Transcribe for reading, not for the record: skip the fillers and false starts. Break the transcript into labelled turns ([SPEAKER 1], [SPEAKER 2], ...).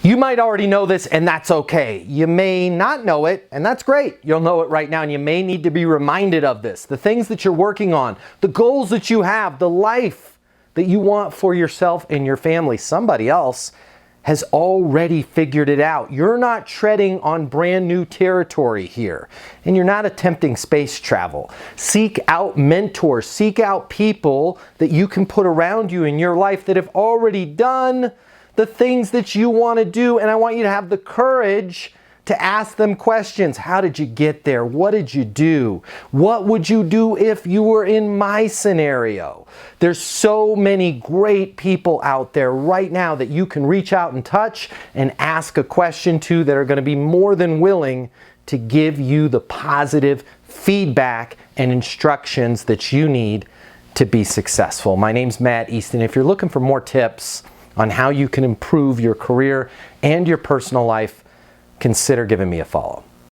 [SPEAKER 1] You might already know this, and that's okay. You may not know it, and that's great. You'll know it right now, and you may need to be reminded of this. The things that you're working on, the goals that you have, the life that you want for yourself and your family. Somebody else has already figured it out. You're not treading on brand new territory here, and you're not attempting space travel. Seek out mentors, seek out people that you can put around you in your life that have already done the things that you want to do, and I want you to have the courage to ask them questions. How did you get there? What did you do? What would you do if you were in my scenario? There's so many great people out there right now that you can reach out and touch and ask a question to that are going to be more than willing to give you the positive feedback and instructions that you need to be successful. My name's Matt Easton. If you're looking for more tips on how you can improve your career and your personal life, consider giving me a follow.